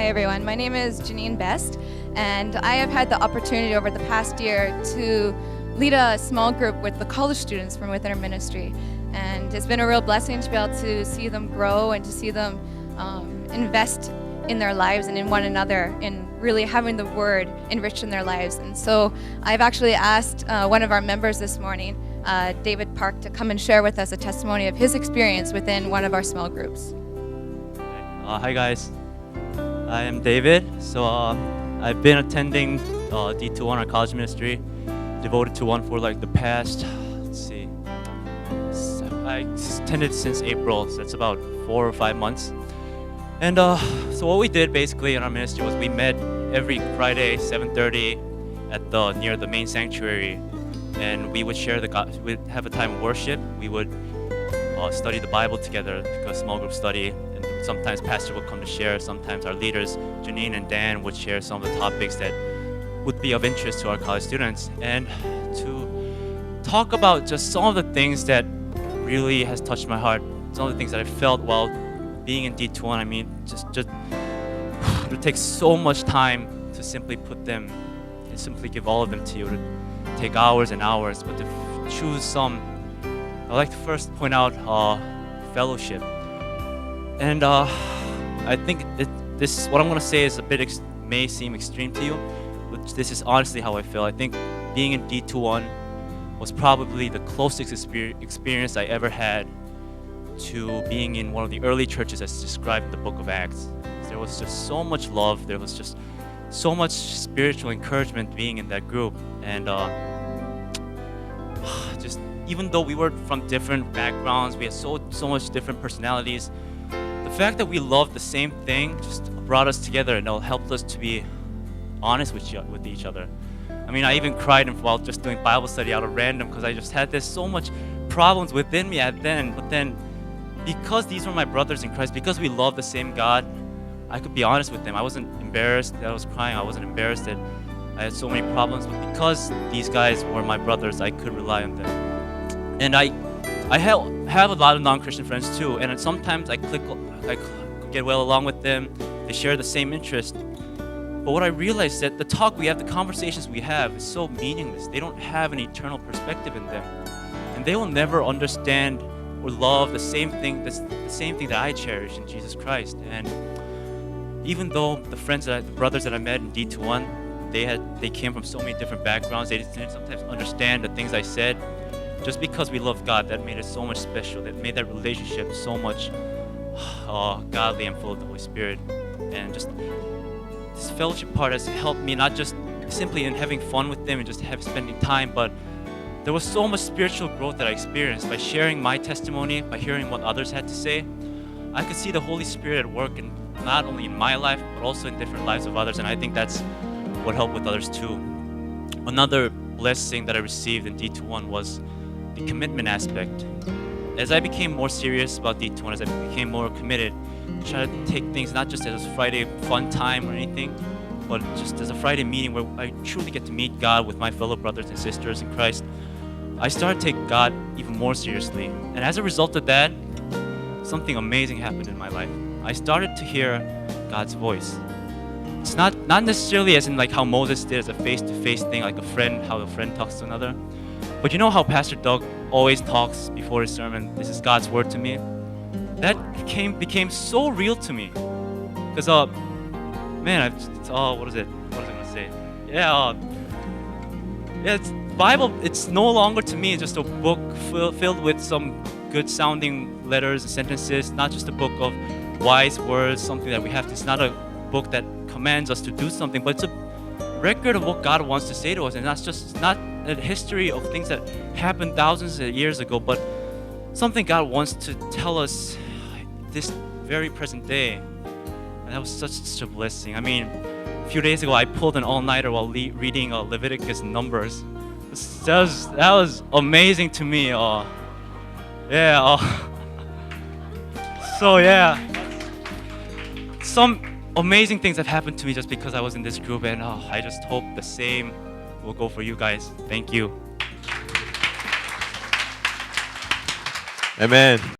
Hi everyone, my name is Janine Best, and I have had the opportunity over the past year to lead a small group with the college students from within our ministry. And it's been a real blessing to be able to see them grow and to see them invest in their lives and in one another, in really having the word enriched in their lives. And so I've actually asked one of our members this morning, David Park, to come and share with us a testimony of his experience within one of our small groups. Hi guys, I am David. I've been attending D21, our college ministry, devoted to one for like the past, I attended since April, so that's about 4 or 5 months. And so what we did basically in our ministry was we met every Friday, 7:30 at near the main sanctuary, and we would share we'd have a time of worship. We would study the Bible together, like a small group study, and sometimes pastor would come to share. Sometimes our leaders, Janine and Dan, would share some of the topics that would be of interest to our college students, and to talk about just some of the things that really has touched my heart, some of the things that I felt while being in D21. I mean, just it takes so much time to simply put them, and simply give all of them to you. To take hours and hours, but to choose some. I'd like to first point out fellowship, and I think this what I'm going to say is a bit may seem extreme to you, but this is honestly how I feel. I think being in D21 was probably the closest experience I ever had to being in one of the early churches as described in the book of Acts. There was just so much love, there was just so much spiritual encouragement being in that group, and just even though we were from different backgrounds, we had so much different personalities, the fact that we loved the same thing just brought us together, and it helped us to be honest with each other. I mean, I even cried while just doing Bible study out of random, because I just had this so much problems within me but then because these were my brothers in Christ, because we love the same God, I could be honest with them. I wasn't embarrassed that I was crying. I wasn't embarrassed that I had so many problems, but because these guys were my brothers, I could rely on them. And I have a lot of non-Christian friends too, and sometimes I get well along with them. They share the same interest. But what I realized that the talk we have, the conversations we have, is so meaningless. They don't have an eternal perspective in them, and they will never understand or love the same thing that I cherish in Jesus Christ. And even though the brothers that I met in D21, they came from so many different backgrounds, they didn't sometimes understand the things I said. Just because we love God, that made it so much special. That made that relationship so much godly and full of the Holy Spirit. And just this fellowship part has helped me not just simply in having fun with them and just spending time, but there was so much spiritual growth that I experienced by sharing my testimony, by hearing what others had to say. I could see the Holy Spirit at work, and not only in my life, but also in different lives of others, and I think that's what helped with others too. Another blessing that I received in D21 was the commitment aspect. As I became more serious about D21, as I became more committed, I tried to take things not just as a Friday fun time or anything, but just as a Friday meeting where I truly get to meet God with my fellow brothers and sisters in Christ. I started to take God even more seriously. And as a result of that, something amazing happened in my life. I started to hear God's voice. It's not necessarily as in like how Moses did as a face-to-face thing, like how a friend talks to another. But you know how Pastor Doug always talks before his sermon, this is God's word to me? That became so real to me. Because, what was I going to say? It's Bible, it's no longer to me just a book filled with some good sounding letters and sentences, not just a book of wise words, something that we have to, it's not a book that commands us to do something, but it's a record of what God wants to say to us. And it's not a history of things that happened thousands of years ago, but something God wants to tell us this very present day. And that was such a blessing. I mean, a few days ago I pulled an all-nighter while reading Leviticus and Numbers. That was amazing to me. Some amazing things have happened to me just because I was in this group, and I just hope the same will go for you guys. Thank you. Amen.